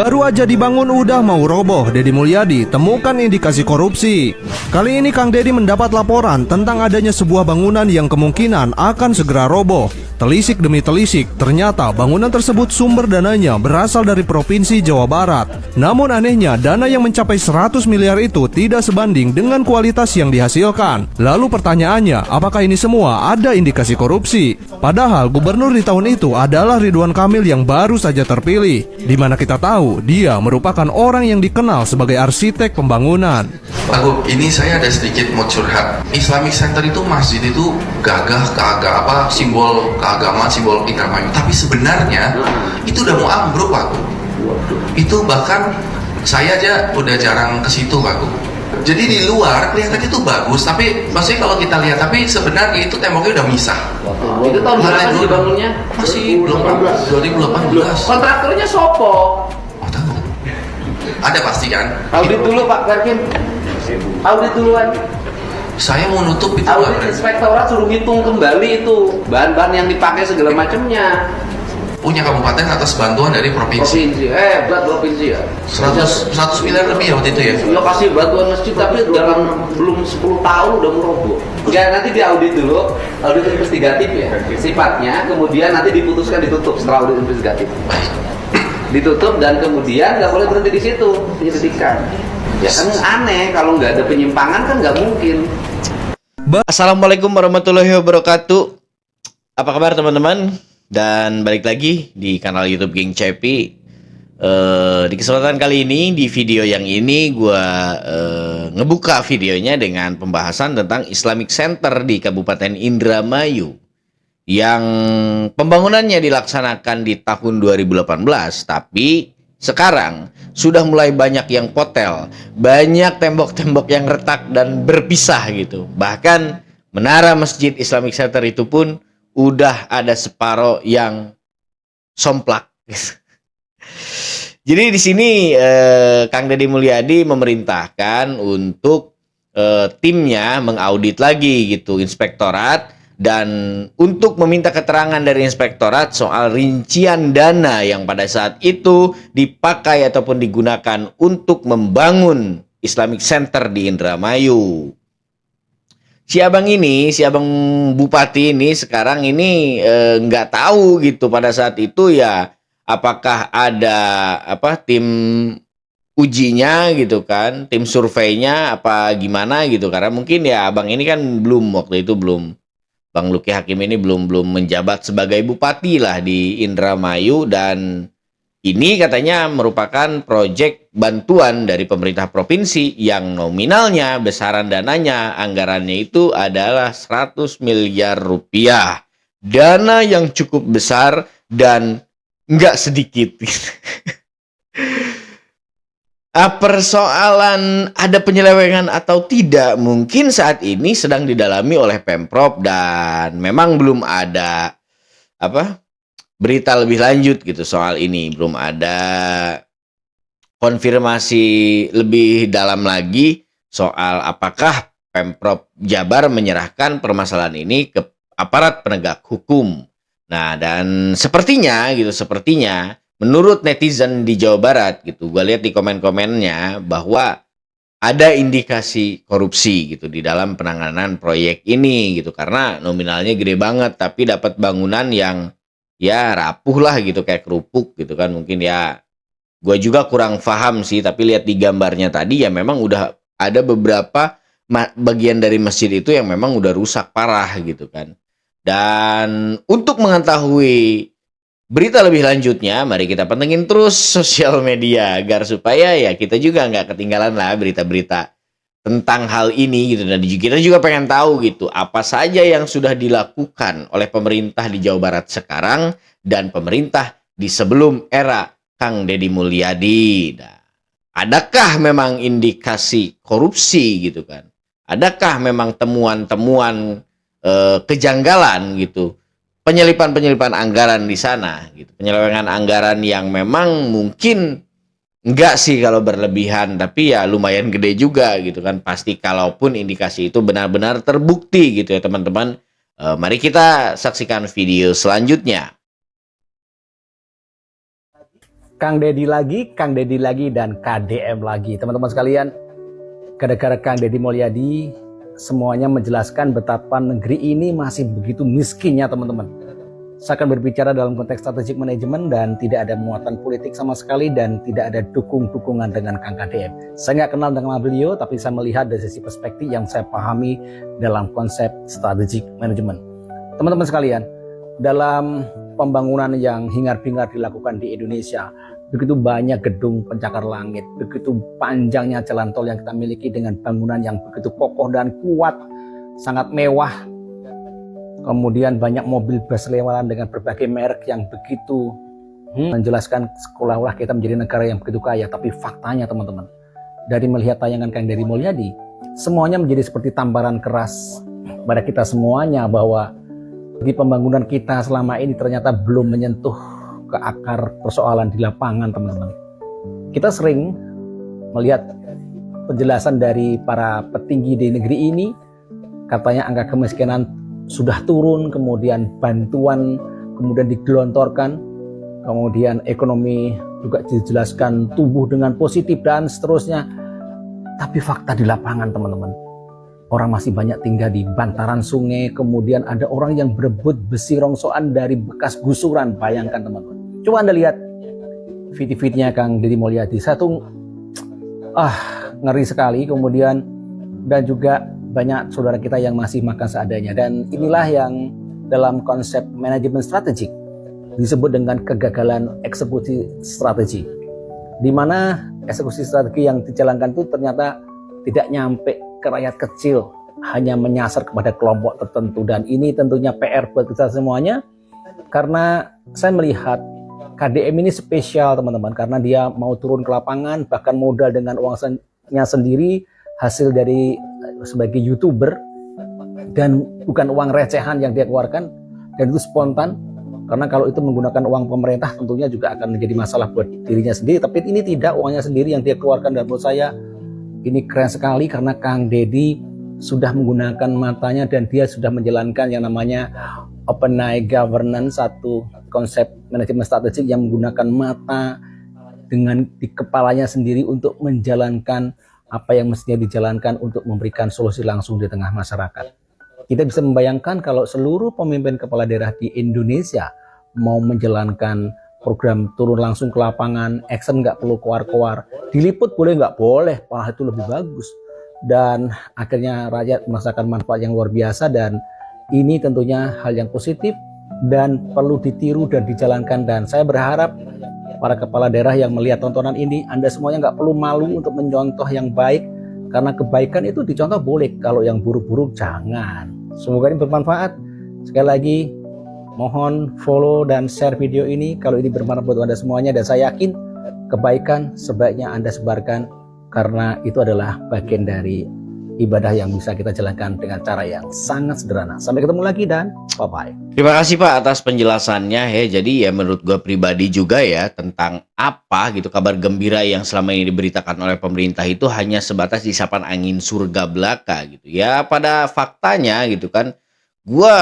Baru aja dibangun udah mau roboh, Deddy Mulyadi temukan indikasi korupsi. Kali ini Kang Deddy mendapat laporan tentang adanya sebuah bangunan yang kemungkinan akan segera roboh. Telisik demi telisik, ternyata bangunan tersebut sumber dananya berasal dari Provinsi Jawa Barat. Namun anehnya, dana yang mencapai 100 miliar itu tidak sebanding dengan kualitas yang dihasilkan. Lalu pertanyaannya, apakah ini semua ada indikasi korupsi? Padahal gubernur di tahun itu adalah Ridwan Kamil yang baru saja terpilih, di mana kita tahu dia merupakan orang yang dikenal sebagai arsitek pembangunan. Pak Gub, ini saya ada sedikit mau curhat. Islamic Center itu masjid itu gagah simbol keagamaan, simbol Indramayu. Tapi sebenarnya itu udah mau ambruk, Pak Gub. Itu bahkan saya aja udah jarang ke situ, Pak Gub. Jadi di luar kelihatannya itu bagus, tapi maksudnya kalau kita lihat, tapi sebenarnya itu temboknya udah misah. Itu tahun berapa sih dibangunnya? Masih 2018. Kontraktornya Sopo. Oh, tahu. Ada pasti kan? Audit dulu Pak Karkim. Audit duluan. Saya mau nutup itu. Audit inspektorat suruh hitung kembali itu bahan-bahan yang dipakai segala macamnya. Punya kabupaten atas bantuan dari provinsi. Buat provinsi ya. 100 miliar lebih ya waktu itu ya. Ya kasih bantuan masjid tapi dalam belum 10 tahun udah meroboh. Ya nanti diaudit dulu, audit investigatif ya sifatnya, kemudian nanti diputuskan ditutup setelah audit investigatif. Ditutup dan kemudian nggak boleh berhenti di situ penyelidikan. Ya kan aneh kalau nggak ada penyimpangan kan nggak mungkin. Assalamualaikum warahmatullahi wabarakatuh. Apa kabar teman-teman? Dan balik lagi di kanal YouTube Geng Cepi. Di kesempatan kali ini, di video yang ini gue ngebuka videonya dengan pembahasan tentang Islamic Center di Kabupaten Indramayu yang pembangunannya dilaksanakan di tahun 2018, tapi sekarang sudah mulai banyak yang potel, banyak tembok-tembok yang retak dan berpisah gitu. Bahkan menara Masjid Islamic Center itu pun udah ada separoh yang somplak. Jadi di sini Kang Deddy Mulyadi memerintahkan untuk timnya mengaudit lagi gitu inspektorat dan untuk meminta keterangan dari inspektorat soal rincian dana yang pada saat itu dipakai ataupun digunakan untuk membangun Islamic Center di Indramayu. Si abang bupati ini sekarang ini nggak tahu gitu pada saat itu ya apakah ada tim ujinya gitu kan, tim surveinya apa gimana gitu, karena mungkin ya abang ini kan waktu itu Bang Luki Hakim ini belum menjabat sebagai bupati lah di Indramayu, dan ini katanya merupakan proyek bantuan dari pemerintah provinsi yang nominalnya, besaran dananya, anggarannya itu adalah 100 miliar rupiah. Dana yang cukup besar dan nggak sedikit. Persoalan ada penyelewengan atau tidak mungkin saat ini sedang didalami oleh Pemprov dan memang belum ada berita lebih lanjut gitu soal ini, belum ada konfirmasi lebih dalam lagi soal apakah Pemprov Jabar menyerahkan permasalahan ini ke aparat penegak hukum. Nah, dan sepertinya menurut netizen di Jawa Barat gitu, gue lihat di komen-komennya bahwa ada indikasi korupsi gitu di dalam penanganan proyek ini gitu, karena nominalnya gede banget tapi dapat bangunan yang ya rapuh lah gitu, kayak kerupuk gitu kan. Mungkin ya gue juga kurang paham sih, tapi lihat di gambarnya tadi ya memang udah ada beberapa bagian dari masjid itu yang memang udah rusak parah gitu kan. Dan untuk mengetahui berita lebih lanjutnya, mari kita pantengin terus sosial media agar supaya ya kita juga nggak ketinggalan lah berita-berita tentang hal ini gitu. Dan kita juga pengen tahu gitu apa saja yang sudah dilakukan oleh pemerintah di Jawa Barat sekarang dan pemerintah di sebelum era Kang Deddy Mulyadi. Nah, adakah memang indikasi korupsi gitu kan? Adakah memang temuan-temuan kejanggalan gitu? Penyelipan anggaran di sana gitu. Penyelewengan anggaran yang memang mungkin enggak sih kalau berlebihan, tapi ya lumayan gede juga gitu kan. Pasti kalaupun indikasi itu benar-benar terbukti gitu ya teman-teman. Mari kita saksikan video selanjutnya. Kang Deddy lagi, dan KDM lagi. Teman-teman sekalian, gara-gara Kang Deddy Mulyadi, semuanya menjelaskan betapa negeri ini masih begitu miskinnya teman-teman. Saya akan berbicara dalam konteks strategic management dan tidak ada muatan politik sama sekali dan tidak ada dukung-dukungan dengan Kang KDM. Saya nggak kenal dengan beliau, tapi saya melihat dari sisi perspektif yang saya pahami dalam konsep strategic management. Teman-teman sekalian, dalam pembangunan yang hingar-bingar dilakukan di Indonesia, begitu banyak gedung pencakar langit, begitu panjangnya jalan tol yang kita miliki dengan bangunan yang begitu kokoh dan kuat, sangat mewah. Kemudian banyak mobil berseliweran dengan berbagai merek yang begitu menjelaskan seolah-olah kita menjadi negara yang begitu kaya. Tapi faktanya teman-teman, dari melihat tayangan Kang Deddy Mulyadi, semuanya menjadi seperti tamparan keras pada kita semuanya bahwa di pembangunan kita selama ini ternyata belum menyentuh ke akar persoalan di lapangan teman-teman. Kita sering melihat penjelasan dari para petinggi di negeri ini, katanya angka kemiskinan sudah turun, kemudian bantuan kemudian digelontorkan, kemudian ekonomi juga dijelaskan tumbuh dengan positif dan seterusnya. Tapi fakta di lapangan teman-teman, orang masih banyak tinggal di bantaran sungai, kemudian ada orang yang berebut besi rongsokan dari bekas gusuran. Bayangkan teman-teman. Coba Anda lihat video-videonya Kang Deddy Mulyadi. Satu ngeri sekali. Kemudian dan juga banyak saudara kita yang masih makan seadanya. Dan inilah yang dalam konsep manajemen strategik disebut dengan kegagalan eksekusi strategi, di mana eksekusi strategi yang dijalankan itu ternyata tidak nyampe ke rakyat kecil, hanya menyasar kepada kelompok tertentu. Dan ini tentunya PR buat kita semuanya, karena saya melihat KDM ini spesial teman-teman, karena dia mau turun ke lapangan, bahkan modal dengan uangnya sendiri, hasil dari sebagai YouTuber, dan bukan uang recehan yang dia keluarkan, dan itu spontan. Karena kalau itu menggunakan uang pemerintah tentunya juga akan menjadi masalah buat dirinya sendiri. Tapi ini tidak, uangnya sendiri yang dia keluarkan. Dan menurut saya ini keren sekali, karena Kang Deddy sudah menggunakan matanya dan dia sudah menjalankan yang namanya open eye governance, satu konsep manajemen strategik yang menggunakan mata dengan di kepalanya sendiri untuk menjalankan apa yang mestinya dijalankan untuk memberikan solusi langsung di tengah masyarakat. Kita bisa membayangkan kalau seluruh pemimpin kepala daerah di Indonesia mau menjalankan program turun langsung ke lapangan, action nggak perlu keluar-keluar, diliput boleh nggak boleh, malah itu lebih bagus. Dan akhirnya rakyat merasakan manfaat yang luar biasa, dan ini tentunya hal yang positif dan perlu ditiru dan dijalankan. Dan saya berharap para kepala daerah yang melihat tontonan ini, Anda semuanya nggak perlu malu untuk mencontoh yang baik, karena kebaikan itu dicontoh boleh, kalau yang buruk-buruk jangan. Semoga ini bermanfaat. Sekali lagi, mohon follow dan share video ini kalau ini bermanfaat buat Anda semuanya, dan saya yakin kebaikan sebaiknya Anda sebarkan, karena itu adalah bagian dari ibadah yang bisa kita jalankan dengan cara yang sangat sederhana. Sampai ketemu lagi dan bye-bye. Terima kasih Pak atas penjelasannya ya. Jadi ya menurut gue pribadi juga ya, tentang apa gitu kabar gembira yang selama ini diberitakan oleh pemerintah itu hanya sebatas isapan angin surga belaka gitu. Ya pada faktanya gitu kan, gue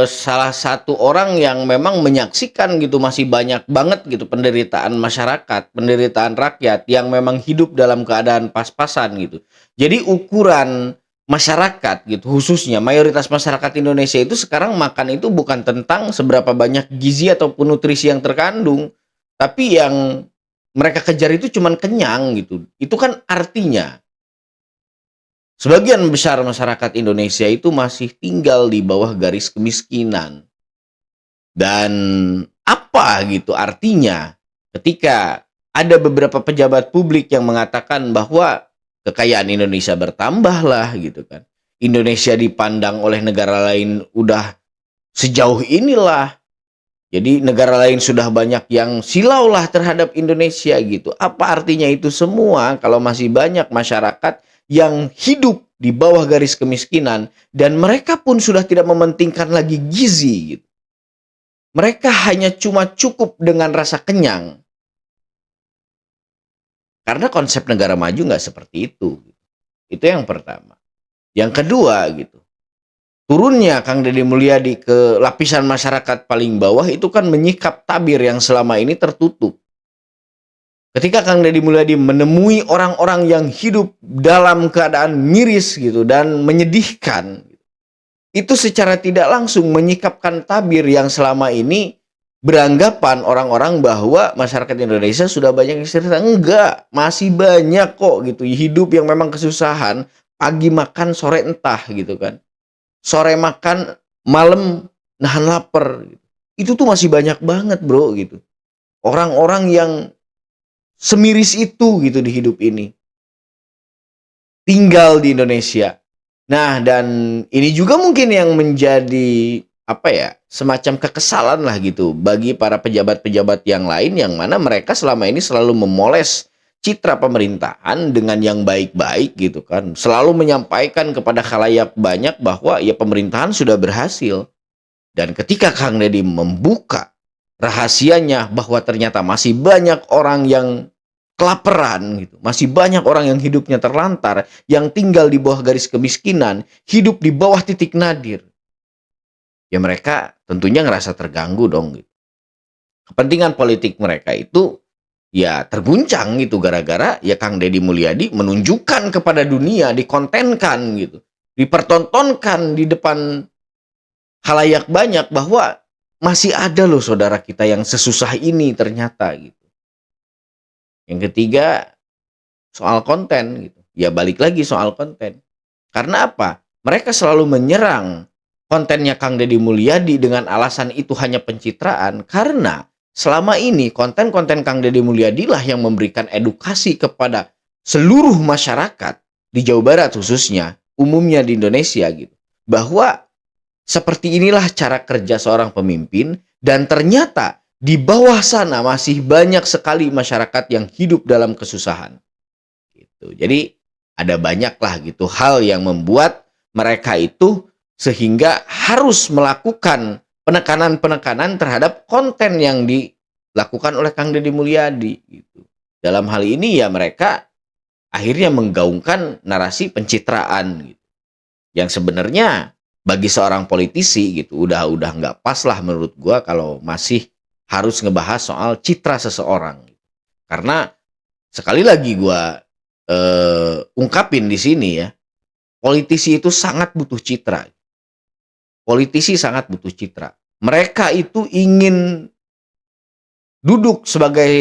salah satu orang yang memang menyaksikan gitu masih banyak banget gitu penderitaan masyarakat, penderitaan rakyat yang memang hidup dalam keadaan pas-pasan gitu. Jadi ukuran masyarakat gitu, khususnya mayoritas masyarakat Indonesia itu sekarang makan itu bukan tentang seberapa banyak gizi ataupun nutrisi yang terkandung, tapi yang mereka kejar itu cuman kenyang gitu. Itu kan artinya sebagian besar masyarakat Indonesia itu masih tinggal di bawah garis kemiskinan. Dan apa gitu artinya ketika ada beberapa pejabat publik yang mengatakan bahwa kekayaan Indonesia bertambah lah gitu kan. Indonesia dipandang oleh negara lain udah sejauh inilah. Jadi negara lain sudah banyak yang silau lah terhadap Indonesia gitu. Apa artinya itu semua kalau masih banyak masyarakat yang hidup di bawah garis kemiskinan dan mereka pun sudah tidak mementingkan lagi gizi gitu. Mereka hanya cuma cukup dengan rasa kenyang. Karena konsep negara maju nggak seperti itu. Itu yang pertama. Yang kedua gitu, turunnya Kang Deddy Mulyadi ke lapisan masyarakat paling bawah itu kan menyikap tabir yang selama ini tertutup. Ketika Kang Deddy Mulyadi menemui orang-orang yang hidup dalam keadaan miris gitu dan menyedihkan, itu secara tidak langsung menyikapkan tabir yang selama ini beranggapan orang-orang bahwa masyarakat Indonesia sudah banyak yang cerita. Enggak, masih banyak kok gitu hidup yang memang kesusahan, pagi makan sore entah gitu kan, sore makan malam nahan lapar gitu. Itu tuh masih banyak banget bro gitu, orang-orang yang semiris itu gitu di hidup ini, tinggal di Indonesia. Nah, dan ini juga mungkin yang menjadi apa ya, semacam kekesalan lah gitu bagi para pejabat-pejabat yang lain, yang mana mereka selama ini selalu memoles citra pemerintahan dengan yang baik-baik gitu kan, selalu menyampaikan kepada khalayak banyak bahwa ya pemerintahan sudah berhasil. Dan ketika Kang Deddy membuka rahasianya bahwa ternyata masih banyak orang yang kelaparan gitu, masih banyak orang yang hidupnya terlantar, yang tinggal di bawah garis kemiskinan, hidup di bawah titik nadir, ya mereka tentunya ngerasa terganggu dong gitu. Kepentingan politik mereka itu ya terguncang gitu gara-gara ya Kang Deddy Mulyadi menunjukkan kepada dunia, dikontenkan gitu, dipertontonkan di depan khalayak banyak bahwa masih ada loh saudara kita yang sesusah ini ternyata gitu. Yang ketiga, soal konten gitu. Ya balik lagi soal konten. Karena apa? Mereka selalu menyerang kontennya Kang Deddy Mulyadi dengan alasan itu hanya pencitraan, karena selama ini konten-konten Kang Deddy Mulyadi lah yang memberikan edukasi kepada seluruh masyarakat di Jawa Barat khususnya, umumnya di Indonesia gitu, bahwa seperti inilah cara kerja seorang pemimpin, dan ternyata di bawah sana masih banyak sekali masyarakat yang hidup dalam kesusahan. Gitu. Jadi ada banyak lah gitu hal yang membuat mereka itu sehingga harus melakukan penekanan-penekanan terhadap konten yang dilakukan oleh Kang Deddy Mulyadi. Gitu. Dalam hal ini ya mereka akhirnya menggaungkan narasi pencitraan gitu, yang sebenarnya bagi seorang politisi gitu udah nggak pas lah menurut gua kalau masih harus ngebahas soal citra seseorang. Karena sekali lagi gua ungkapin di sini ya, politisi itu sangat butuh citra. Politisi sangat butuh citra. Mereka itu ingin duduk sebagai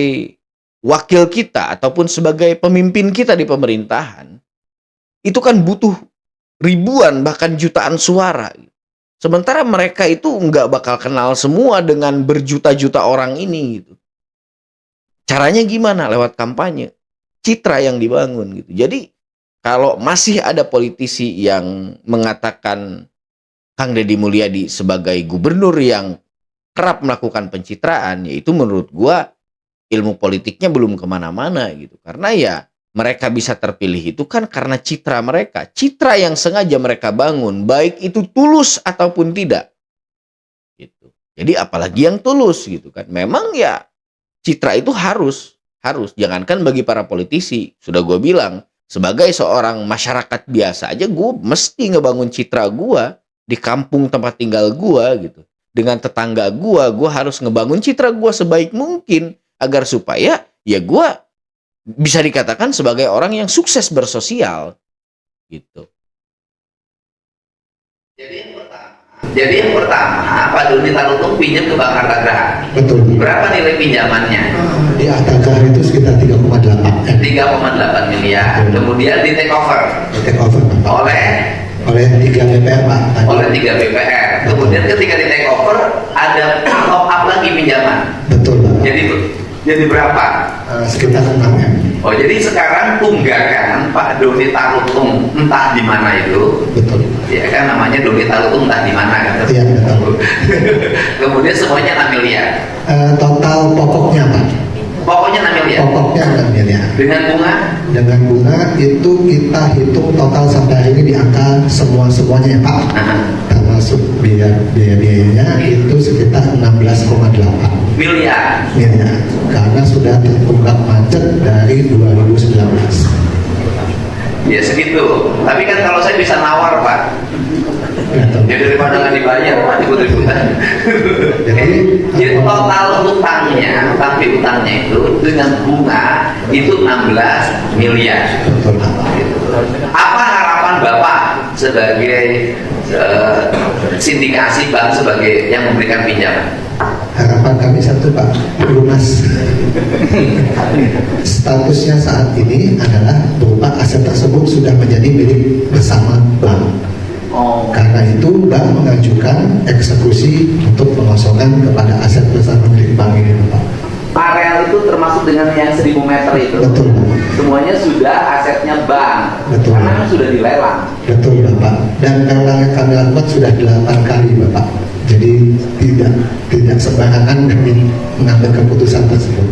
wakil kita ataupun sebagai pemimpin kita di pemerintahan. Itu kan butuh ribuan bahkan jutaan suara. Sementara mereka itu nggak bakal kenal semua dengan berjuta-juta orang ini gitu. Caranya gimana? Lewat kampanye. Citra yang dibangun gitu. Jadi kalau masih ada politisi yang mengatakan Kang Deddy Mulyadi sebagai gubernur yang kerap melakukan pencitraan, yaitu menurut gua ilmu politiknya belum kemana-mana gitu. Karena ya mereka bisa terpilih itu kan karena citra mereka. Citra yang sengaja mereka bangun, baik itu tulus ataupun tidak. Gitu. Jadi apalagi yang tulus gitu kan. Memang ya citra itu harus. Jangankan bagi para politisi. Sudah gue bilang, sebagai seorang masyarakat biasa aja gue mesti ngebangun citra gue di kampung tempat tinggal gue gitu. Dengan tetangga gue harus ngebangun citra gue sebaik mungkin. Agar supaya ya gue bisa dikatakan sebagai orang yang sukses bersosial gitu. Jadi yang pertama Pak Doni Talutung pinjam ke Bank Harta. Betul. Berapa nilai pinjamannya? Di Harta itu sekitar 3,8 miliar. Kemudian di take over oleh 3 BPR Pak. oleh 3 BPR. Kemudian ketika di take over ada top up lagi pinjaman. Betul Pak. Jadi berapa? Sekitar 6 M. Oh, jadi sekarang tunggakan Pak Doni Talutung entah di mana itu. Betul. Ya kan namanya Doni Talutung entah di mana kan. Iya betul. Kemudian semuanya 6 miliar. Total pokoknya Pak. Pokoknya 6 miliar. Pokoknya 6 miliar. Dengan bunga? Dengan bunga itu kita hitung total sampai hari ini di angka semuanya ya Pak. Termasuk biaya-biayanya itu sekitar 16,8 miliar. Karena sudah tertunggak macet dari 2019. Ya segitu. Tapi kan kalau saya bisa nawar Pak, Ya daripada nggak dibayar, Pak, ikut-ikutan. Jadi total utangnya, utang piutangnya itu dengan bunga itu 16 miliar. Betul Bapak. Gitu. Apa harapan Bapak sebagai sindikasi bank sebagai yang memberikan pinjaman? Harapan kami satu Pak, lunas. Statusnya saat ini adalah berupa aset tersebut sudah menjadi milik bersama bank. Oh, Karena itu bank mengajukan eksekusi untuk pengosongan kepada aset bersama milik bank ini Pak. areal itu termasuk dengan yang 1000 meter itu. Betul Pak. Semuanya sudah asetnya bank. Betul. Karena kan sudah dilelang. Betul Bapak. Dan lelang yang kami lakukan sudah 8 kali Bapak. Jadi tidak sembarangan kami mengambil keputusan tersebut.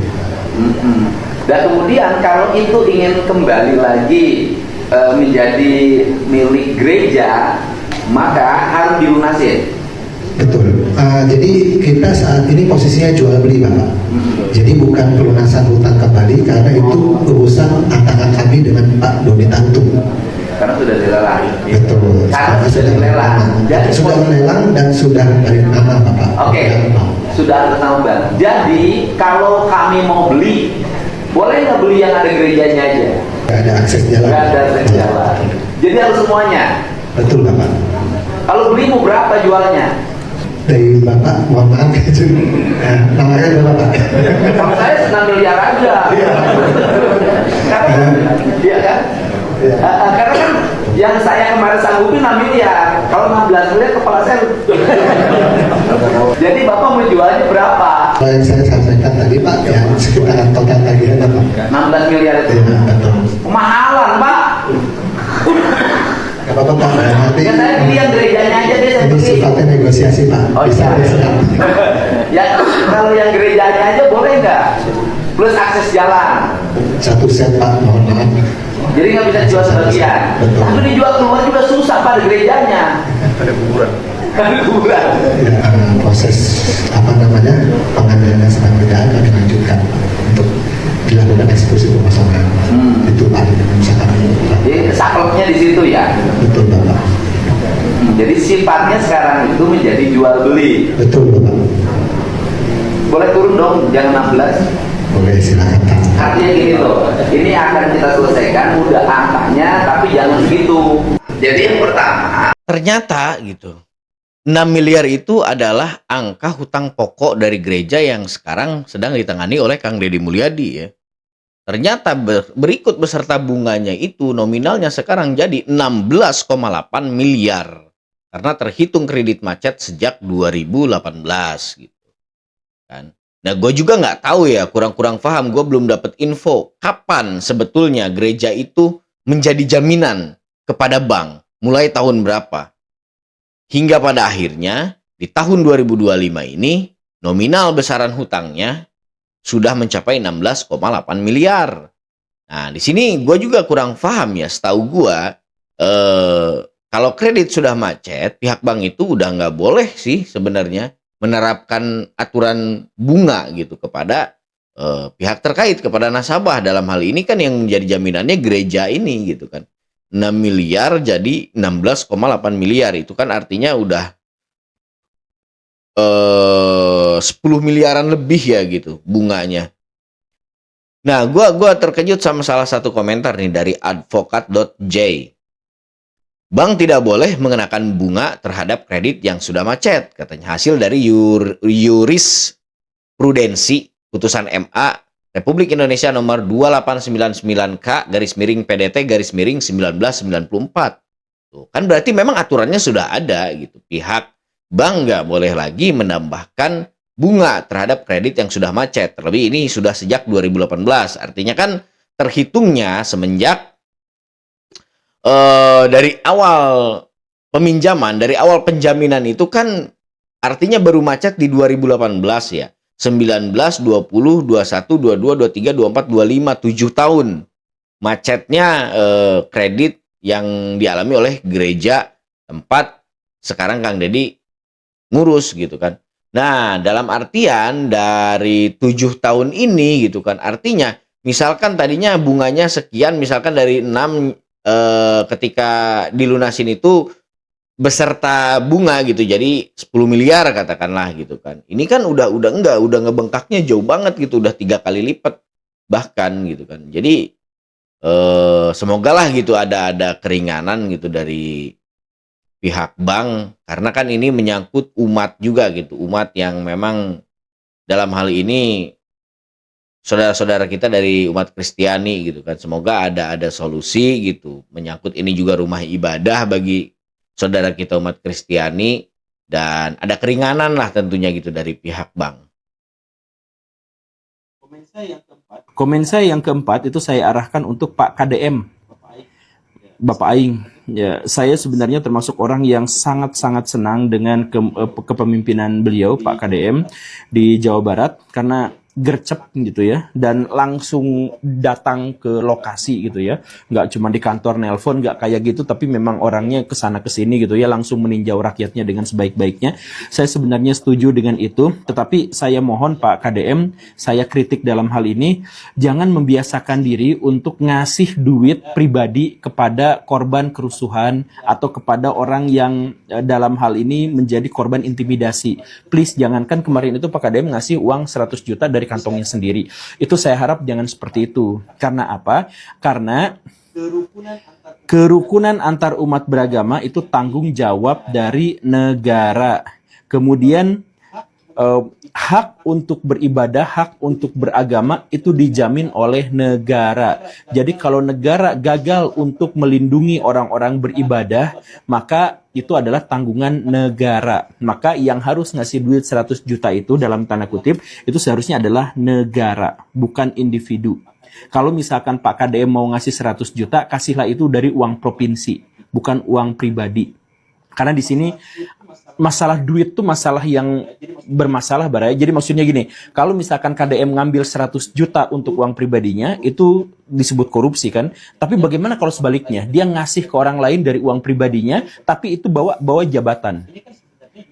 Dan kemudian kalau itu ingin kembali lagi menjadi milik gereja, maka harus dilunasin. Betul. Jadi kita saat ini posisinya jual beli Bapak. Jadi bukan pelunasan hutang kembali karena itu urusan antara kami dengan Pak Doni Tantung. Karena sudah dilelang. Betul. Karena sudah dilelang. Dan sudah melelang dan sudah dari nama Bapak. Oke, sudah atas nama bank. Jadi kalau kami mau beli, boleh nggak beli yang ada gerejanya aja? Nggak ada akses jalan. Nggak ada akses jalan. Jadi harus semuanya. Betul Bapak. Kalau beli mau berapa jualnya? Dari Bapak, mohon maaf itu. Namanya berapa Pak? Kalau saya 6 miliar aja. Karena, iya kan? Karena kan yang saya kemarin sanggupin 6 miliar. Kalau 16 miliar kepala saya. Jadi Bapak mau jualnya berapa? Kalau yang saya sampaikan tadi Pak, yang sekitaran total tagihan Pak. 16 miliar itu. Iya, betul. Kemahalan, Pak. Gak apa-apa Pak, nanti Ya saya beli yang gerejanya aja deh saya ini beli. sifatnya negosiasi Pak. Oh Bisa iya. diserang. Ya kalau yang gerejanya aja boleh nggak? Plus akses jalan. 1 set Pak, mohon maaf. Jadi nggak bisa dijual sebagian. Betul. Tapi dijual keluar juga susah pada gerejanya. Ada kuburan. Ya, proses apa namanya pengadaan sedang berjalan kami lanjutkan untuk dilakukan eksekusi pemasangan. Itu Pak, misalkan. Jadi sakleknya di situ ya. Betul Bapak. Jadi sifatnya sekarang itu menjadi jual beli. Betul Bapak. Boleh turun dong, jangan 16. Boleh silakan Pak. Artinya gini loh, ini akan kita selesaikan mudah angkanya, tapi jangan segitu. Jadi yang pertama, Ternyata gitu. 6 miliar itu adalah angka hutang pokok dari gereja yang sekarang sedang ditangani oleh Kang Deddy Mulyadi ya. Ternyata berikut beserta bunganya itu nominalnya sekarang jadi 16,8 miliar. Karena terhitung kredit macet sejak 2018 gitu. Kan. Nah gue juga nggak tahu ya, kurang-kurang paham, gue belum dapat info kapan sebetulnya gereja itu menjadi jaminan kepada bank, mulai tahun berapa. Hingga pada akhirnya di tahun 2025 ini nominal besaran hutangnya sudah mencapai 16,8 miliar. Nah, di sini gue juga kurang paham ya. Setahu gue, kalau kredit sudah macet, pihak bank itu udah nggak boleh sih sebenarnya menerapkan aturan bunga gitu kepada pihak terkait, kepada nasabah. Dalam hal ini kan yang menjadi jaminannya gereja ini gitu kan. 6 miliar jadi 16,8 miliar. Itu kan artinya udah 10 miliaran lebih ya gitu bunganya. Nah, gua terkejut sama salah satu komentar nih dari advokat.j. Bank tidak boleh mengenakan bunga terhadap kredit yang sudah macet, katanya hasil dari jurisprudensi putusan MA Republik Indonesia nomor 2899K/PDT/1994. Tuh, kan berarti memang aturannya sudah ada gitu. Pihak bank nggak boleh lagi menambahkan bunga terhadap kredit yang sudah macet. Terlebih ini sudah sejak 2018. Artinya kan terhitungnya semenjak dari awal peminjaman, dari awal penjaminan itu kan artinya baru macet di 2018 ya. 19, 20, 21, 22, 23, 24, 25, 7 tahun. Macetnya kredit yang dialami oleh gereja tempat sekarang Kang Deddy ngurus gitu kan. Nah, dalam artian dari 7 tahun ini gitu kan, artinya misalkan tadinya bunganya sekian, misalkan dari 6 ketika dilunasin itu beserta bunga gitu. Jadi 10 miliar katakanlah gitu kan. Ini kan udah enggak, udah ngebengkaknya jauh banget gitu, udah 3 kali lipat bahkan gitu kan. Jadi semogalah gitu ada keringanan gitu dari pihak bank, karena kan ini menyangkut umat juga gitu. Umat yang memang dalam hal ini saudara-saudara kita dari umat Kristiani gitu kan. Semoga ada solusi gitu. Menyangkut ini juga rumah ibadah bagi saudara kita umat Kristiani, dan ada keringanan lah tentunya gitu dari pihak bank. Komen saya yang keempat itu saya arahkan untuk Pak KDM, Bapak Aing. Ya, saya sebenarnya termasuk orang yang sangat-sangat senang dengan kepemimpinan beliau, Pak KDM, di Jawa Barat, karena gercep gitu ya, dan langsung datang ke lokasi gitu ya, nggak cuma di kantor nelpon, nggak kayak gitu, tapi memang orangnya kesana kesini gitu ya, langsung meninjau rakyatnya dengan sebaik-baiknya. Saya sebenarnya setuju dengan itu, tetapi saya mohon Pak KDM, saya kritik dalam hal ini, jangan membiasakan diri untuk ngasih duit pribadi kepada korban kerusuhan atau kepada orang yang dalam hal ini menjadi korban intimidasi. Please, jangankan kemarin itu Pak KDM ngasih uang 100 juta dari kantongnya sendiri. Itu saya harap jangan seperti itu. Karena apa? Karena kerukunan antar umat beragama itu tanggung jawab dari negara. Kemudian hak untuk beribadah, hak untuk beragama itu dijamin oleh negara. Jadi kalau negara gagal untuk melindungi orang-orang beribadah, maka itu adalah tanggungan negara. Maka yang harus ngasih duit 100 juta itu dalam tanda kutip, itu seharusnya adalah negara, bukan individu. Kalau misalkan Pak KDM mau ngasih 100 juta, kasihlah itu dari uang provinsi, bukan uang pribadi. Karena di sini masalah duit tuh masalah yang bermasalah, Baraya. Jadi maksudnya gini, kalau misalkan KDM ngambil 100 juta untuk uang pribadinya, itu disebut korupsi kan. Tapi bagaimana kalau sebaliknya, dia ngasih ke orang lain dari uang pribadinya, tapi itu bawa jabatan.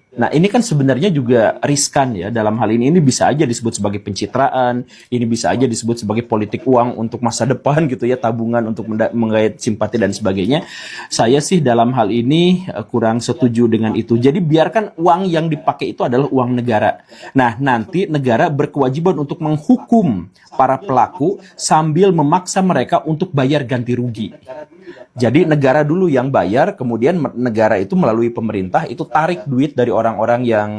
Nah, ini kan sebenarnya juga riskan ya dalam hal ini. Ini bisa aja disebut sebagai pencitraan, ini bisa aja disebut sebagai politik uang untuk masa depan gitu ya, tabungan untuk menggait simpati dan sebagainya. Saya sih dalam hal ini kurang setuju dengan itu. Jadi biarkan uang yang dipakai itu adalah uang negara. Nah, nanti negara berkewajiban untuk menghukum para pelaku sambil memaksa mereka untuk bayar ganti rugi. Jadi negara dulu yang bayar, kemudian negara itu melalui pemerintah itu tarik duit dari orang-orang yang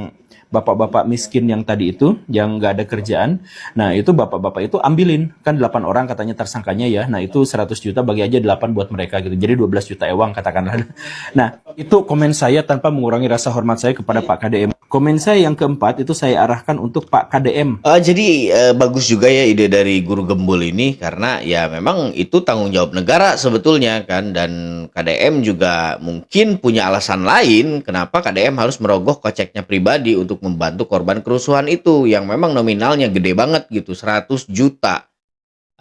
bapak-bapak miskin yang tadi itu, yang nggak ada kerjaan. Nah itu bapak-bapak itu ambilin, kan 8 orang katanya tersangkanya ya. Nah itu 100 juta bagi aja 8 buat mereka gitu. Jadi 12 juta ewang katakanlah. Nah itu komen saya tanpa mengurangi rasa hormat saya kepada Pak KDM. Komen saya yang keempat itu saya arahkan untuk Pak KDM. Jadi bagus juga ya ide dari Guru Gembul ini, karena ya memang itu tanggung jawab negara sebetulnya kan, dan KDM juga mungkin punya alasan lain kenapa KDM harus merogoh koceknya pribadi untuk membantu korban kerusuhan itu yang memang nominalnya gede banget gitu, 100 juta.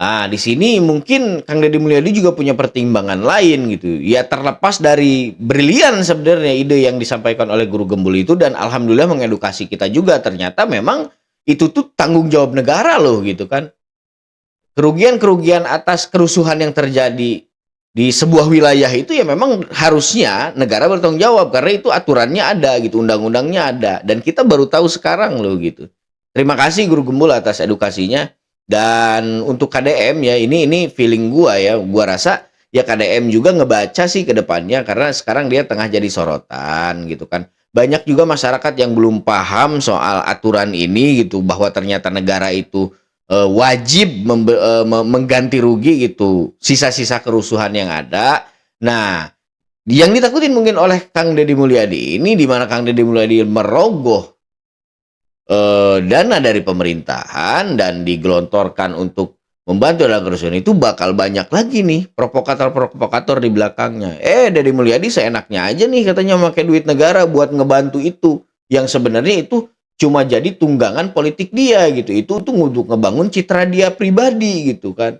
Nah, di sini mungkin Kang Deddy Mulyadi juga punya pertimbangan lain gitu. Ya terlepas dari brilian sebenarnya ide yang disampaikan oleh Guru Gembul itu, dan alhamdulillah mengedukasi kita juga, ternyata memang itu tuh tanggung jawab negara loh gitu kan. Kerugian-kerugian atas kerusuhan yang terjadi di sebuah wilayah itu ya memang harusnya negara bertanggung jawab, karena itu aturannya ada gitu, undang-undangnya ada, dan kita baru tahu sekarang loh gitu. Terima kasih Guru Gembul atas edukasinya. Dan untuk KDM ya, ini feeling gua ya, gua rasa ya KDM juga ngebaca sih ke depannya, karena sekarang dia tengah jadi sorotan gitu kan. Banyak juga masyarakat yang belum paham soal aturan ini gitu, bahwa ternyata negara itu wajib mengganti rugi gitu sisa-sisa kerusuhan yang ada. Nah, yang ditakutin mungkin oleh Kang Deddy Mulyadi ini, di mana Kang Deddy Mulyadi merogoh dana dari pemerintahan dan digelontorkan untuk membantu dalam kerusuhan, itu bakal banyak lagi nih provokator-provokator di belakangnya. Deddy Mulyadi seenaknya aja nih katanya pakai duit negara buat ngebantu itu, yang sebenarnya itu cuma jadi tunggangan politik dia gitu. Itu tuh untuk ngebangun citra dia pribadi gitu kan.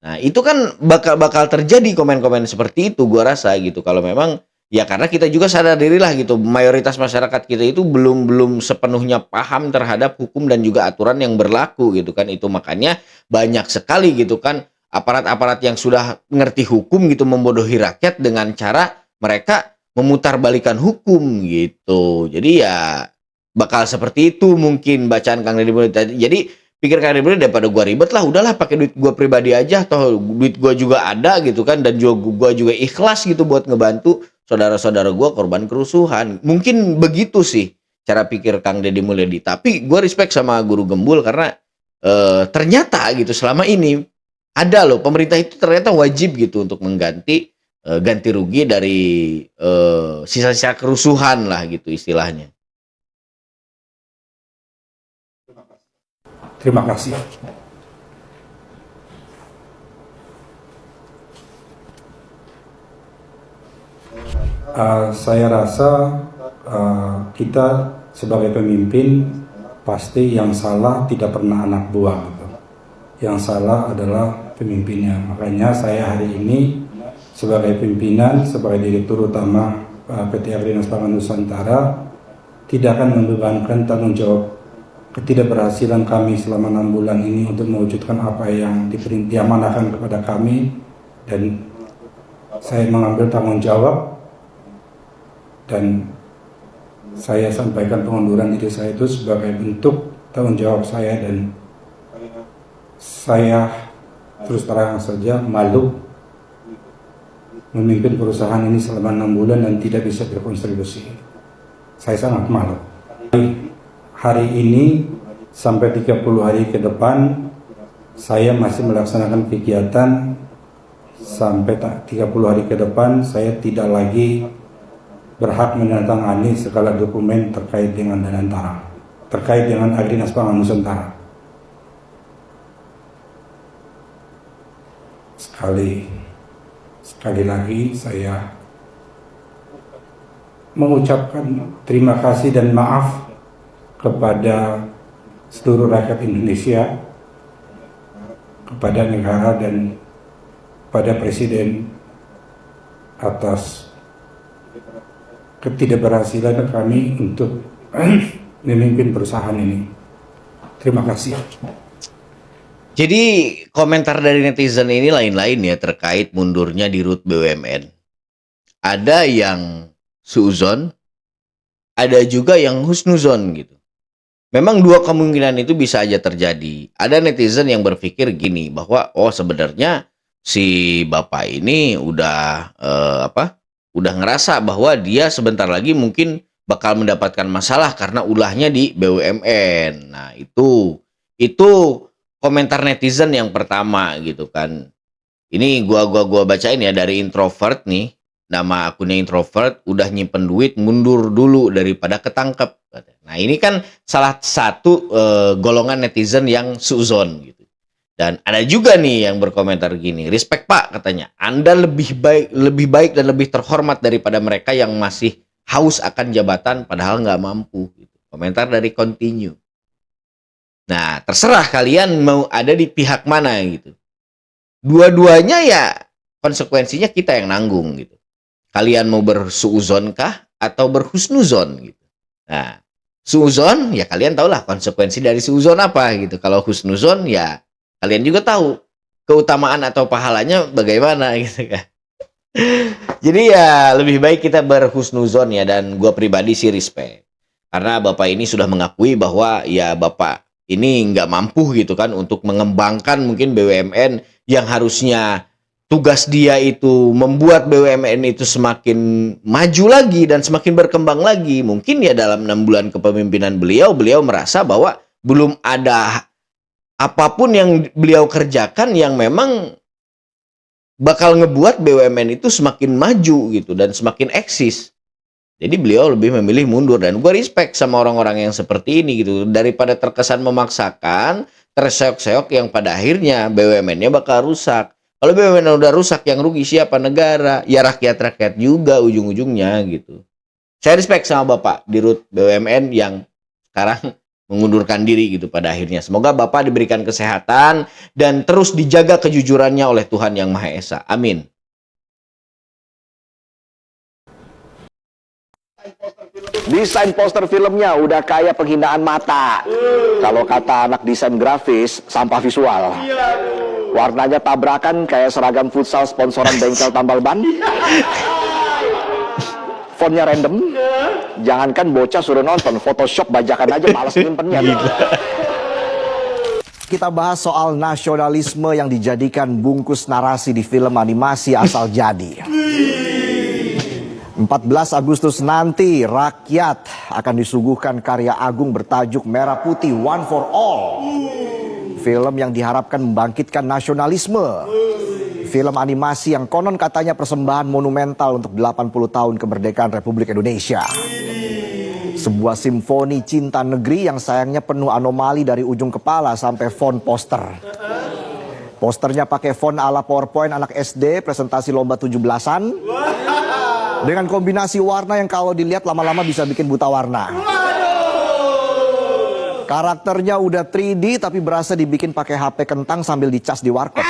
Nah, itu kan bakal terjadi komen-komen seperti itu gua rasa gitu, kalau memang ya, karena kita juga sadar diri lah gitu, mayoritas masyarakat kita itu belum sepenuhnya paham terhadap hukum dan juga aturan yang berlaku gitu kan. Itu makanya banyak sekali gitu kan aparat-aparat yang sudah ngerti hukum gitu membodohi rakyat dengan cara mereka memutarbalikan hukum gitu. Jadi ya bakal seperti itu mungkin bacaan Kang Deddy Mulyadi tadi. Jadi pikir Kang Deddy Mulyadi daripada gua ribet lah, udahlah pakai duit gua pribadi aja, toh duit gua juga ada gitu kan, dan gua juga ikhlas gitu buat ngebantu saudara-saudara gua korban kerusuhan. Mungkin begitu sih cara pikir Kang Deddy Mulyadi. Tapi gua respect sama Guru Gembul karena ternyata gitu selama ini ada loh, pemerintah itu ternyata wajib gitu untuk mengganti ganti rugi dari sisa-sisa kerusuhan lah gitu istilahnya. Terima kasih. Saya rasa kita sebagai pemimpin pasti yang salah tidak pernah anak buah gitu. Yang salah adalah pemimpinnya. Makanya saya hari ini sebagai pimpinan, sebagai direktur utama PT Agrinas Pangan Nusantara tidak akan membebankan tanggung jawab ketidakberhasilan kami selama 6 bulan ini untuk mewujudkan apa yang diamanahkan kepada kami, dan saya mengambil tanggung jawab dan saya sampaikan pengunduran diri saya itu sebagai bentuk tanggung jawab saya, dan saya terus terang saja malu memimpin perusahaan ini selama 6 bulan dan tidak bisa berkontribusi. Saya sangat malu. Hari ini sampai 30 hari ke depan saya masih melaksanakan kegiatan. Sampai 30 hari ke depan saya tidak lagi berhak menandatangani segala dokumen terkait dengan Danantara, terkait dengan Agrinas Pangan Nusantara. Sekali lagi saya mengucapkan terima kasih dan maaf kepada seluruh rakyat Indonesia, kepada negara dan pada Presiden atas ketidakberhasilan kami untuk memimpin perusahaan ini. Terima kasih. Jadi komentar dari netizen ini lain-lain ya terkait mundurnya di Rut BUMN. Ada yang suuzon, ada juga yang husnuzon gitu. Memang dua kemungkinan itu bisa aja terjadi. Ada netizen yang berpikir gini bahwa oh sebenarnya si bapak ini udah udah ngerasa bahwa dia sebentar lagi mungkin bakal mendapatkan masalah karena ulahnya di BUMN. Nah, itu komentar netizen yang pertama gitu kan. Ini gua bacain ya dari introvert nih. Nama akunnya introvert, udah nyimpen duit mundur dulu daripada ketangkep. Nah, ini kan salah satu golongan netizen yang suuzon gitu. Dan ada juga nih yang berkomentar gini, respect Pak katanya, Anda lebih baik dan lebih terhormat daripada mereka yang masih haus akan jabatan padahal nggak mampu. Gitu. Komentar dari Continue. Nah, terserah kalian mau ada di pihak mana gitu. Dua-duanya ya konsekuensinya kita yang nanggung gitu. Kalian mau bersuuzon kah atau berhusnuzon gitu. Nah, suuzon ya kalian tahulah konsekuensi dari suuzon apa gitu. Kalau husnuzon ya kalian juga tahu keutamaan atau pahalanya bagaimana gitu kan. Jadi ya lebih baik kita berhusnuzon ya, dan gue pribadi sih respect. Karena Bapak ini sudah mengakui bahwa ya Bapak ini nggak mampu gitu kan untuk mengembangkan mungkin BUMN yang harusnya tugas dia itu membuat BUMN itu semakin maju lagi dan semakin berkembang lagi. Mungkin ya dalam 6 bulan kepemimpinan beliau merasa bahwa belum ada apapun yang beliau kerjakan yang memang bakal ngebuat BUMN itu semakin maju gitu dan semakin eksis. Jadi beliau lebih memilih mundur, dan gue respect sama orang-orang yang seperti ini gitu. Daripada terkesan memaksakan, terseok-seok yang pada akhirnya BUMN-nya bakal rusak. Kalau BUMN udah rusak, yang rugi siapa? Negara. Ya rakyat-rakyat juga ujung-ujungnya gitu. Saya respect sama Bapak di Rut BUMN yang sekarang mengundurkan diri gitu pada akhirnya. Semoga Bapak diberikan kesehatan dan terus dijaga kejujurannya oleh Tuhan Yang Maha Esa. Amin. Desain poster filmnya udah kayak penghinaan mata. Kalau kata anak desain grafis, sampah visual. Warnanya tabrakan kayak seragam futsal sponsoran bengkel tambal ban. fontnya random. Jangankan bocah suruh nonton, Photoshop bajakan aja malas nyimpennya. Kita bahas soal nasionalisme yang dijadikan bungkus narasi di film animasi asal jadi. 14 Agustus nanti rakyat akan disuguhkan karya agung bertajuk Merah Putih One for All. Film yang diharapkan membangkitkan nasionalisme. Film animasi yang konon katanya persembahan monumental untuk 80 tahun kemerdekaan Republik Indonesia. Sebuah simfoni cinta negeri yang sayangnya penuh anomali dari ujung kepala sampai font poster. Posternya pakai font ala PowerPoint anak SD presentasi lomba 17-an. Dengan kombinasi warna yang kalau dilihat lama-lama bisa bikin buta warna. Karakternya udah 3D tapi berasa dibikin pakai HP kentang sambil dicas di warkop.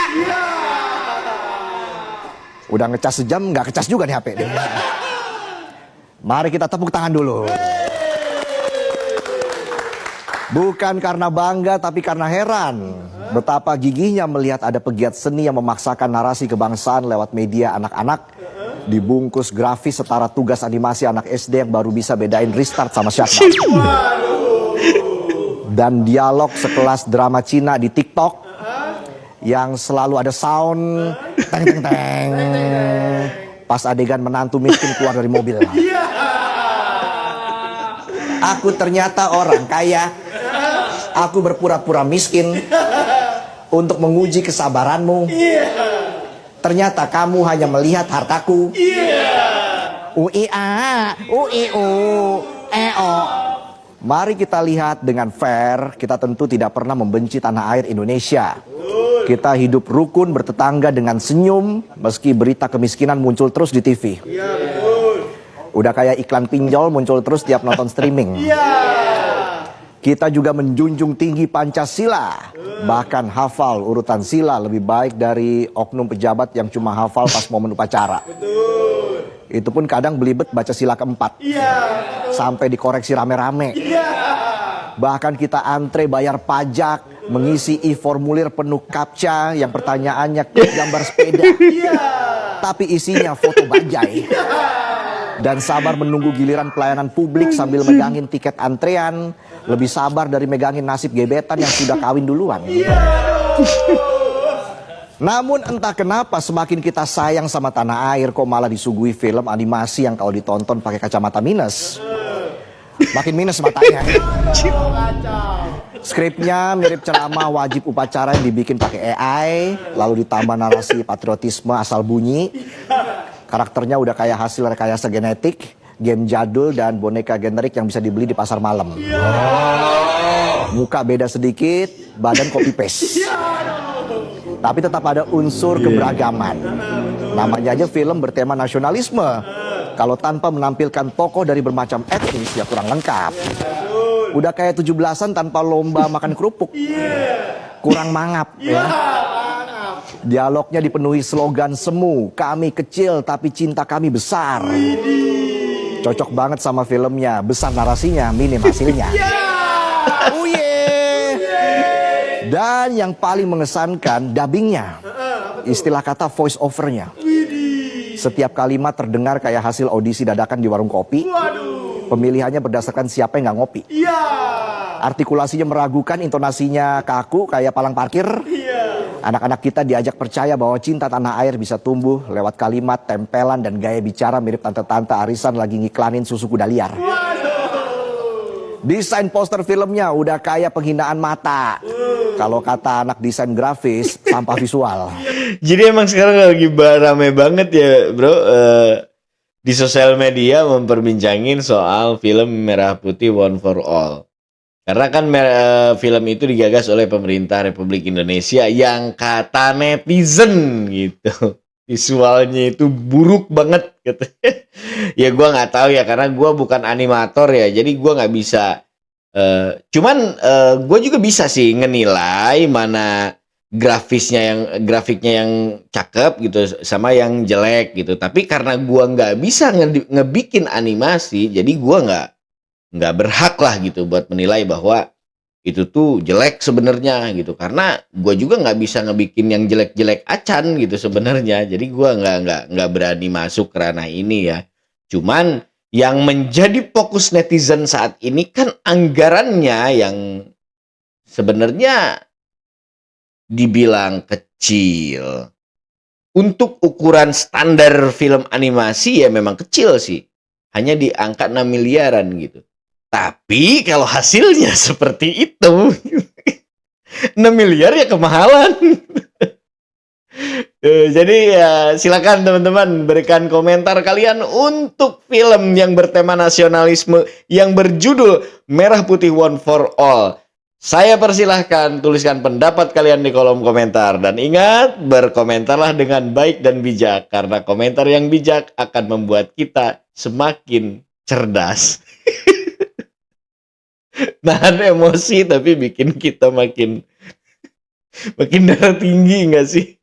Udah ngecas sejam nggak kecas juga nih HP. Mari kita tepuk tangan dulu. Bukan karena bangga tapi karena heran. Betapa gigihnya melihat ada pegiat seni yang memaksakan narasi kebangsaan lewat media anak-anak. Dibungkus grafis setara tugas animasi anak SD yang baru bisa bedain restart sama siapa. Dan dialog sekelas drama Cina di TikTok. Yang selalu ada sound teng teng teng. Pas adegan menantu miskin keluar dari mobil. Aku ternyata orang kaya. Aku berpura-pura miskin untuk menguji kesabaranmu. Ternyata kamu hanya melihat hartaku. UIA, UIU, EO. Mari kita lihat dengan fair, kita tentu tidak pernah membenci tanah air Indonesia. Kita hidup rukun bertetangga dengan senyum, meski berita kemiskinan muncul terus di TV. Udah kayak iklan pinjol muncul terus tiap nonton streaming. Kita juga menjunjung tinggi Pancasila. Bahkan hafal urutan sila lebih baik dari oknum pejabat yang cuma hafal pas momen upacara. Itu pun kadang belibet baca sila keempat. Sampai dikoreksi rame-rame. Bahkan kita antre bayar pajak, mengisi e-formulir penuh captcha yang pertanyaannya klik gambar sepeda. Tapi isinya foto bajai. Dan sabar menunggu giliran pelayanan publik sambil megangin tiket antrean. Lebih sabar dari megangin nasib gebetan yang sudah kawin duluan. Namun entah kenapa semakin kita sayang sama tanah air kok malah disuguhi film animasi yang kalau ditonton pakai kacamata minus. Makin minus matanya. Skripnya mirip ceramah wajib upacara yang dibikin pakai AI. Lalu ditambah narasi patriotisme asal bunyi. Karakternya udah kayak hasil rekayasa genetik, game jadul, dan boneka generik yang bisa dibeli di pasar malam. Muka beda sedikit, badan copy paste. Tapi tetap ada unsur keberagaman. Namanya aja film bertema nasionalisme. Kalau tanpa menampilkan tokoh dari bermacam etnis ya kurang lengkap. Udah kayak 17-an tanpa lomba makan kerupuk. Kurang mangap ya. Dialognya dipenuhi slogan semu, kami kecil tapi cinta kami besar. Cocok banget sama filmnya, besar narasinya, minim hasilnya. Dan yang paling mengesankan dubbingnya. Istilah kata voice overnya. Setiap kalimat terdengar kayak hasil audisi dadakan di warung kopi. Pemilihannya berdasarkan siapa yang nggak ngopi. Artikulasinya meragukan, intonasinya kaku kayak palang parkir. Anak-anak kita diajak percaya bahwa cinta tanah air bisa tumbuh lewat kalimat, tempelan, dan gaya bicara mirip tante-tante arisan lagi ngiklanin susu kuda liar. Desain poster filmnya udah kayak penghinaan mata. Kalau kata anak desain grafis, sampah visual. Jadi emang sekarang lagi rame banget ya bro, di sosial media memperbincangin soal film Merah Putih One for All. Karena kan film itu digagas oleh pemerintah Republik Indonesia yang kata netizen gitu. Visualnya itu buruk banget gitu. Ya gua nggak tahu ya karena gua bukan animator ya. Jadi gua nggak bisa. Gua juga bisa sih ngenilai mana grafiknya yang cakep gitu sama yang jelek gitu. Tapi karena gua nggak bisa ngebikin animasi, jadi gua nggak berhak lah gitu buat menilai bahwa itu tuh jelek sebenarnya gitu, karena gue juga nggak bisa ngebikin yang jelek-jelek acan gitu sebenarnya. Jadi gue nggak berani masuk ke ranah ini ya. Cuman yang menjadi fokus netizen saat ini kan anggarannya yang sebenarnya dibilang kecil. Untuk ukuran standar film animasi ya memang kecil sih. Hanya di angka 6 miliaran gitu. Tapi kalau hasilnya seperti itu, 6 miliar ya kemahalan. Jadi ya silakan teman-teman berikan komentar kalian untuk film yang bertema nasionalisme yang berjudul Merah Putih One for All. Saya persilahkan tuliskan pendapat kalian di kolom komentar. Dan ingat, berkomentarlah dengan baik dan bijak. Karena komentar yang bijak akan membuat kita semakin cerdas. Nahan emosi tapi bikin kita makin darah tinggi nggak sih?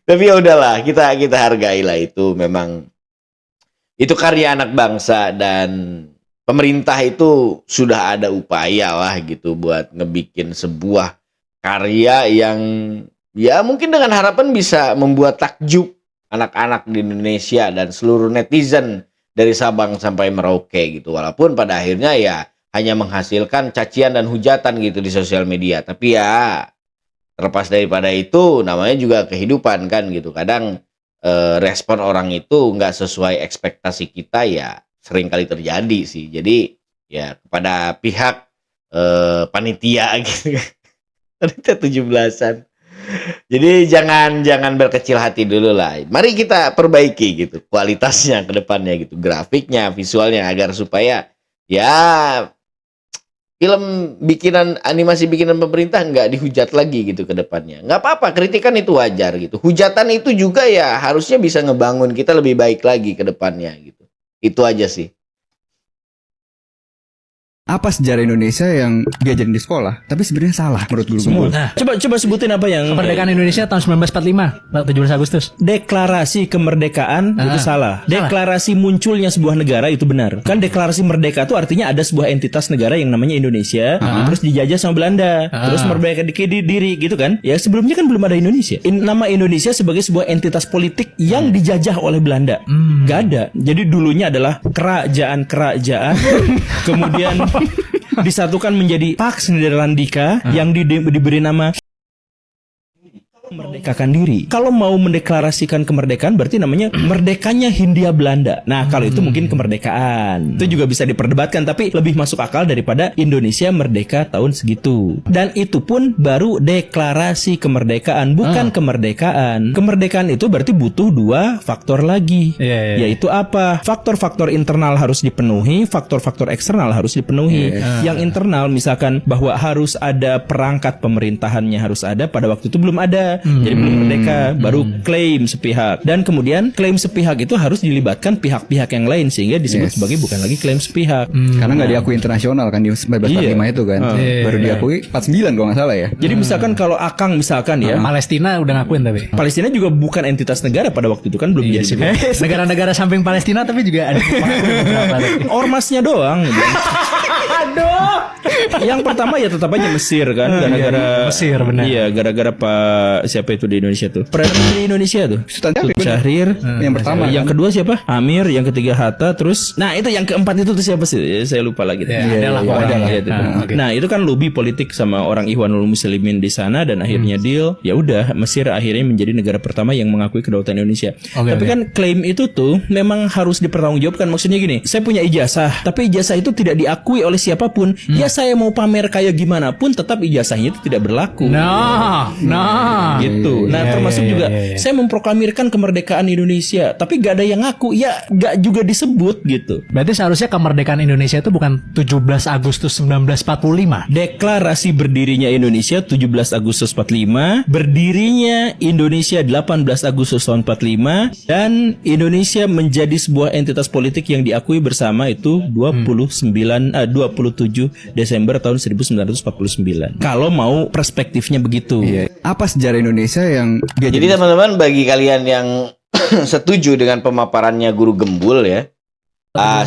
Tapi ya udahlah, kita hargailah itu. Memang itu karya anak bangsa dan pemerintah itu sudah ada upaya lah gitu buat ngebikin sebuah karya yang ya mungkin dengan harapan bisa membuat takjub anak-anak di Indonesia dan seluruh netizen dari Sabang sampai Merauke gitu. Walaupun pada akhirnya ya hanya menghasilkan cacian dan hujatan gitu di sosial media. Tapi ya terlepas daripada itu namanya juga kehidupan kan gitu. Kadang respon orang itu nggak sesuai ekspektasi kita ya sering kali terjadi sih. Jadi ya kepada pihak panitia gitu. Panitia 17-an. Jadi jangan berkecil hati dulu lah. Mari kita perbaiki gitu kualitasnya ke depannya gitu. Grafiknya, visualnya agar supaya ya film animasi bikinan pemerintah nggak dihujat lagi gitu ke depannya. Nggak apa-apa, kritikan itu wajar gitu. Hujatan itu juga ya harusnya bisa ngebangun kita lebih baik lagi ke depannya gitu. Itu aja sih. Apa sejarah Indonesia yang diajarin di sekolah tapi sebenarnya salah menurut guru Semua. guru. Nah, coba sebutin apa yang Kemerdekaan Indonesia tahun 1945, 17 Agustus. deklarasi kemerdekaan itu salah. Deklarasi munculnya sebuah negara itu benar. Kan deklarasi merdeka itu artinya ada sebuah entitas negara yang namanya Indonesia, terus dijajah sama Belanda, terus merdeka diri gitu kan. Ya sebelumnya kan belum ada Indonesia. Nama Indonesia sebagai sebuah entitas politik yang dijajah oleh Belanda. Gak ada. Jadi dulunya adalah kerajaan, kemudian disatukan menjadi Pax Nederlandica yang diberi nama merdekakan diri. Kalau mau mendeklarasikan kemerdekaan berarti namanya merdekanya Hindia Belanda. Nah, kalau itu mungkin kemerdekaan. Itu juga bisa diperdebatkan tapi lebih masuk akal daripada Indonesia merdeka tahun segitu. Dan itu pun baru deklarasi kemerdekaan, bukan kemerdekaan. Kemerdekaan itu berarti butuh dua faktor lagi. Yaitu apa? Faktor-faktor internal harus dipenuhi, faktor-faktor eksternal harus dipenuhi. Yang internal misalkan bahwa harus ada perangkat pemerintahannya harus ada, pada waktu itu belum ada. Jadi belum merdeka, baru klaim sepihak. Dan kemudian klaim sepihak itu harus dilibatkan pihak-pihak yang lain sehingga disebut sebagai bukan lagi klaim sepihak. Karena nggak diakui internasional kan di 1945 itu kan. Baru diakui 49 kalau nggak salah ya. Jadi misalkan kalau Akang misalkan ya, Palestina udah ngakuin tapi. Palestina juga bukan entitas negara pada waktu itu kan belum jadi. Negara-negara samping Palestina tapi juga ada ormasnya doang. Aduh. Yang pertama ya tetap aja Mesir kan, gara-gara Mesir benar. Iya, gara-gara Pak siapa itu di Indonesia tuh? Perdana Menteri Indonesia tuh. Sultan Syahrir. Yang pertama. Yang kedua siapa? Amir, yang ketiga Hatta, terus nah itu yang keempat itu tuh siapa sih? Saya lupa lagi. Nah, itu kan lobby politik sama orang Ikhwanul Muslimin di sana dan akhirnya deal. Ya udah, Mesir akhirnya menjadi negara pertama yang mengakui kedaulatan Indonesia. Tapi kan klaim itu tuh memang harus dipertanggungjawabkan. Maksudnya gini, saya punya ijazah, tapi ijazah itu tidak diakui oleh siapapun. Ya saya mau pamer kayak gimana pun tetap ijazahnya itu tidak berlaku. Gitu. Nah, termasuk juga saya memproklamirkan kemerdekaan Indonesia, tapi gak ada yang ngaku. Ya gak juga disebut gitu. Berarti seharusnya kemerdekaan Indonesia itu bukan 17 Agustus 1945. Deklarasi berdirinya Indonesia 17 Agustus 45, berdirinya Indonesia 18 Agustus tahun 45, dan Indonesia menjadi sebuah entitas politik yang diakui bersama itu 27 Desember tahun 1949. Kalau mau perspektifnya begitu. Apa sejarah Indonesia yang Jadi teman-teman, bagi kalian yang setuju dengan pemaparannya Guru Gembul ya,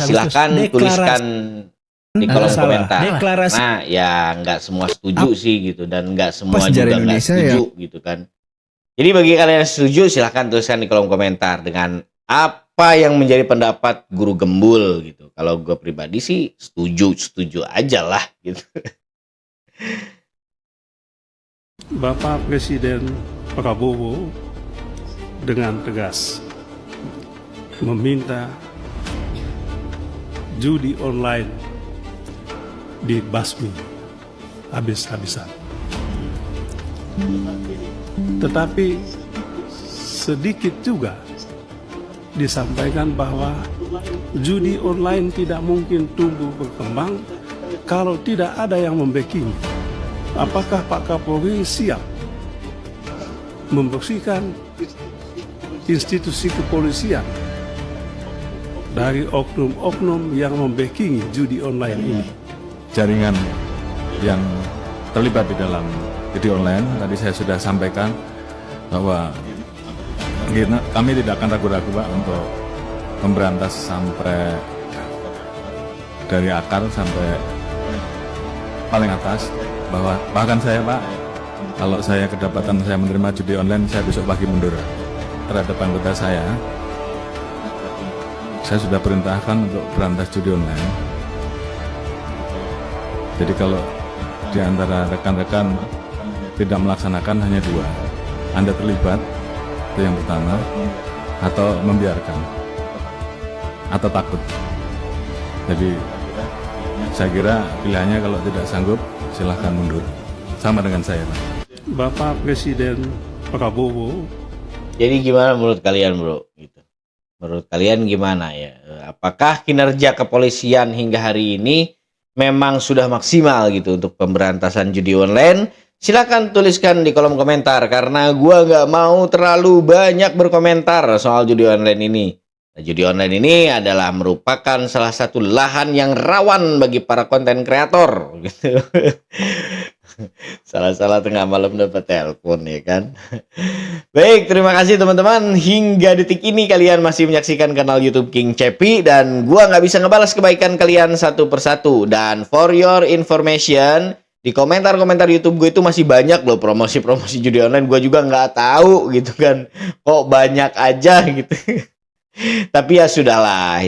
silahkan tuliskan di kolom komentar. Deklarasi. Nah, ya nggak semua setuju sih gitu, dan nggak semua juga nggak setuju gitu kan. Jadi bagi kalian yang setuju silahkan tuliskan di kolom komentar dengan apa yang menjadi pendapat Guru Gembul gitu. Kalau gue pribadi sih setuju aja lah gitu. Bapak Presiden Prabowo dengan tegas meminta judi online dibasmi habis-habisan. Tetapi sedikit juga disampaikan bahwa judi online tidak mungkin tumbuh berkembang kalau tidak ada yang membacking. Apakah Pak Kapolri siap membersihkan institusi kepolisian dari oknum-oknum yang membacking judi online ini? Jaringan yang terlibat di dalam judi online, tadi saya sudah sampaikan bahwa kami tidak akan ragu-ragu Pak untuk memberantas sampai dari akar sampai paling atas. Bahwa bahkan saya Pak, kalau saya kedapatan saya menerima judi online, saya besok pagi mundur terhadap anggota saya. Saya sudah perintahkan untuk berantas judi online. Jadi kalau di antara rekan-rekan tidak melaksanakan hanya 2, Anda terlibat, itu yang pertama, atau membiarkan, atau takut. Jadi saya kira pilihannya kalau tidak sanggup, silahkan mundur. Sama dengan saya, Pak. Bapak Presiden Prabowo. Jadi gimana menurut kalian, bro? Gitu. Menurut kalian gimana ya? Apakah kinerja kepolisian hingga hari ini memang sudah maksimal gitu untuk pemberantasan judi online? Silakan tuliskan di kolom komentar, karena gua nggak mau terlalu banyak berkomentar soal judi online ini. Nah, judi online ini adalah merupakan salah satu lahan yang rawan bagi para konten kreator gitu. Salah-salah tengah malam dapat telepon ya kan. Baik, terima kasih teman-teman. Hingga detik ini kalian masih menyaksikan kanal YouTube King Cepi, dan gua nggak bisa ngebalas kebaikan kalian satu persatu. Dan for your information, di komentar-komentar YouTube gue itu masih banyak loh promosi-promosi judi online. Gue juga nggak tahu gitu kan, kok banyak aja gitu. Tapi ya sudahlah.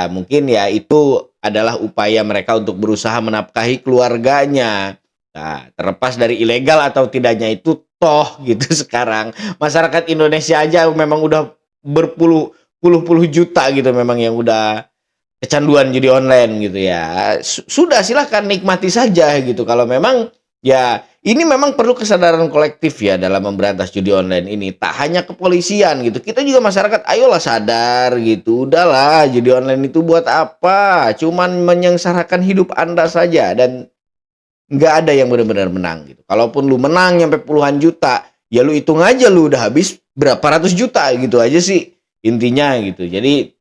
Mungkin ya itu adalah upaya mereka untuk berusaha menafkahi keluarganya. Nah, terlepas dari ilegal atau tidaknya itu, toh gitu sekarang masyarakat Indonesia aja memang udah berpuluh-puluh juta gitu memang yang udah kecanduan judi online gitu ya. Sudah, silahkan nikmati saja gitu. Kalau memang ya ini memang perlu kesadaran kolektif ya dalam memberantas judi online ini. Tak hanya kepolisian gitu, kita juga masyarakat ayolah sadar gitu. Udahlah, judi online itu buat apa? Cuman menyengsarakan hidup Anda saja, dan nggak ada yang benar-benar menang gitu. Kalaupun lu menang nyampe puluhan juta, ya lu hitung aja lu udah habis berapa ratus juta gitu aja sih intinya gitu. Jadi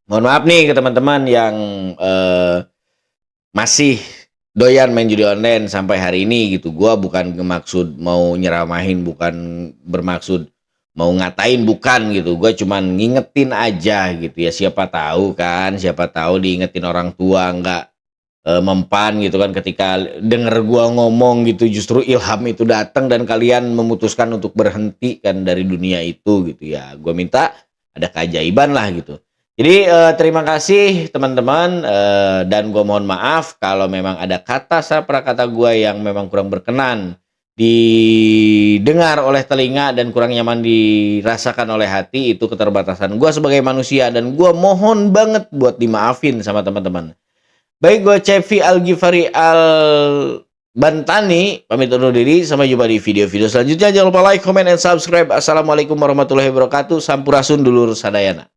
mohon maaf nih ke teman-teman yang masih doyan main judi online sampai hari ini gitu. Gua bukan bermaksud mau nyeramahin, bukan bermaksud mau ngatain, bukan gitu. Gua cuman ngingetin aja gitu ya. Siapa tahu diingetin orang tua nggak mempan gitu kan, ketika denger gua ngomong gitu justru ilham itu datang dan kalian memutuskan untuk berhenti kan dari dunia itu gitu ya. Gua minta ada keajaiban lah gitu. Jadi terima kasih teman-teman, dan gue mohon maaf kalau memang ada kata saprakata gue yang memang kurang berkenan didengar oleh telinga dan kurang nyaman dirasakan oleh hati. Itu keterbatasan gue sebagai manusia, dan gue mohon banget buat dimaafin sama teman-teman. Baik, gue Cepi Al-Ghifari Al-Bantani pamit undur diri. Sampai jumpa di video-video selanjutnya. Jangan lupa like, comment, and subscribe. Assalamualaikum warahmatullahi wabarakatuh. Sampurasun dulur sadayana.